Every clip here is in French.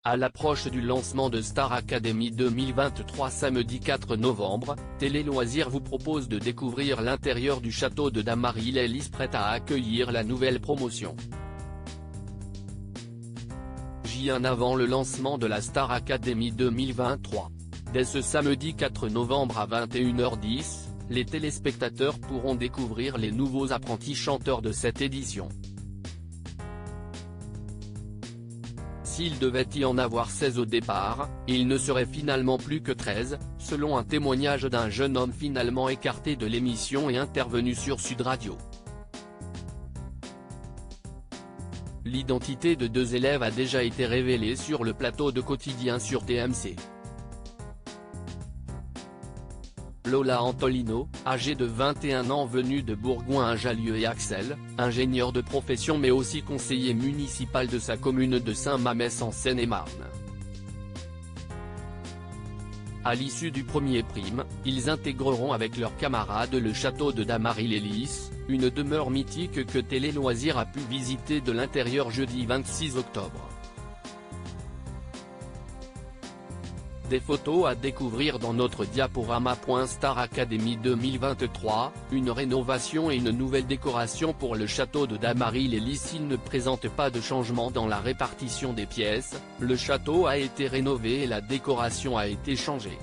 À l'approche du lancement de Star Academy 2023 samedi 4 novembre, Télé Loisirs vous propose de découvrir l'intérieur du château de Dammaril-Lys prêt à accueillir la nouvelle promotion. J1 avant le lancement de la Star Academy 2023. Dès ce samedi 4 novembre à 21h10, les téléspectateurs pourront découvrir les nouveaux apprentis chanteurs de cette édition. S'il devait y en avoir 16 au départ, il ne serait finalement plus que 13, selon un témoignage d'un jeune homme finalement écarté de l'émission et intervenu sur Sud Radio. L'identité de deux élèves a déjà été révélée sur le plateau de Quotidien sur TMC. Lola Antolino, âgée de 21 ans venue de Bourgoin-Jallieu et Axel, ingénieur de profession mais aussi conseiller municipal de sa commune de Saint-Mamès en Seine-et-Marne. À l'issue du premier prime, ils intégreront avec leurs camarades le château de Dammaril-Lys, une demeure mythique que Télé Loisirs a pu visiter de l'intérieur jeudi 26 octobre. Des photos à découvrir dans notre diaporama. Star Academy 2023, une rénovation et une nouvelle décoration pour le château de Dammaril-Lys. Il ne présente pas de changement dans la répartition des pièces, le château a été rénové et la décoration a été changée.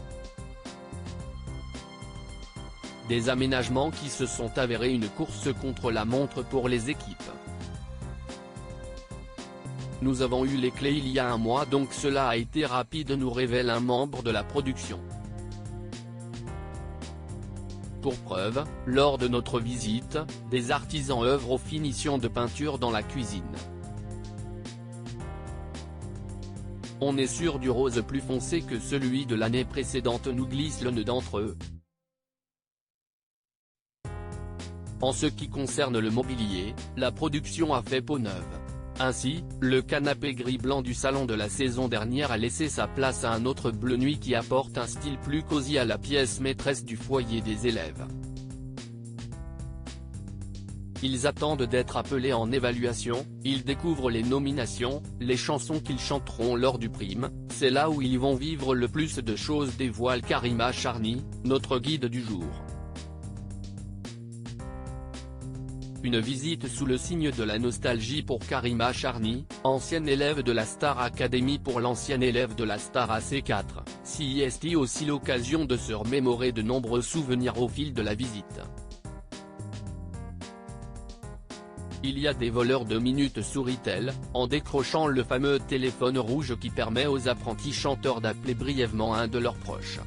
Des aménagements qui se sont avérés une course contre la montre pour les équipes. Nous avons eu les clés il y a un mois donc cela a été rapide, nous révèle un membre de la production. Pour preuve, lors de notre visite, des artisans œuvrent aux finitions de peinture dans la cuisine. On est sûr du rose plus foncé que celui de l'année précédente, nous glisse l'un d'entre eux. En ce qui concerne le mobilier, la production a fait peau neuve. Ainsi, le canapé gris-blanc du salon de la saison dernière a laissé sa place à un autre bleu nuit qui apporte un style plus cosy à la pièce maîtresse du foyer des élèves. Ils attendent d'être appelés en évaluation, ils découvrent les nominations, les chansons qu'ils chanteront lors du prime, c'est là où ils vont vivre le plus de choses, dévoile Karima Charny, notre guide du jour. Une visite sous le signe de la nostalgie pour Karima Charny, ancienne élève de la Star Academy pour l'ancienne élève de la Star AC4, CIST aussi l'occasion de se remémorer de nombreux souvenirs au fil de la visite. Il y a des voleurs de minutes, sourit-elle, en décrochant le fameux téléphone rouge qui permet aux apprentis chanteurs d'appeler brièvement un de leurs proches.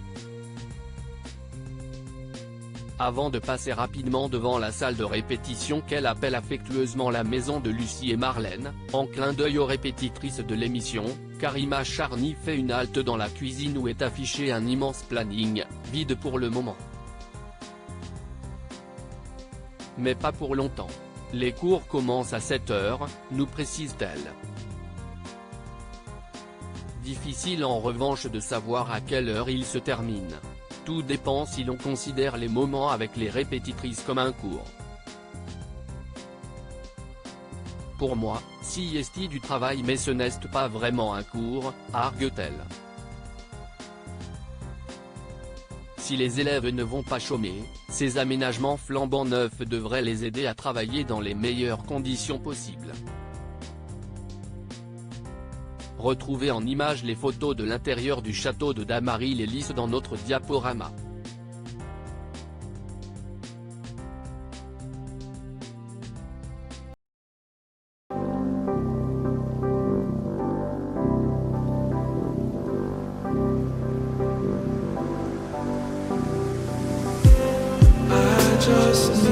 Avant de passer rapidement devant la salle de répétition qu'elle appelle affectueusement la maison de Lucie et Marlène, en clin d'œil aux répétitrices de l'émission, Karima Charny fait une halte dans la cuisine où est affiché un immense planning, vide pour le moment. Mais pas pour longtemps. Les cours commencent à 7h, nous précise-t-elle. Difficile en revanche de savoir à quelle heure ils se terminent. Tout dépend si l'on considère les moments avec les répétitrices comme un cours. Pour moi, CIST du travail mais ce n'est pas vraiment un cours, argue-t-elle. Si les élèves ne vont pas chômer, ces aménagements flambant neufs devraient les aider à travailler dans les meilleures conditions possibles. Retrouvez en images les photos de l'intérieur du château de Dammaril-Lys dans notre diaporama. I just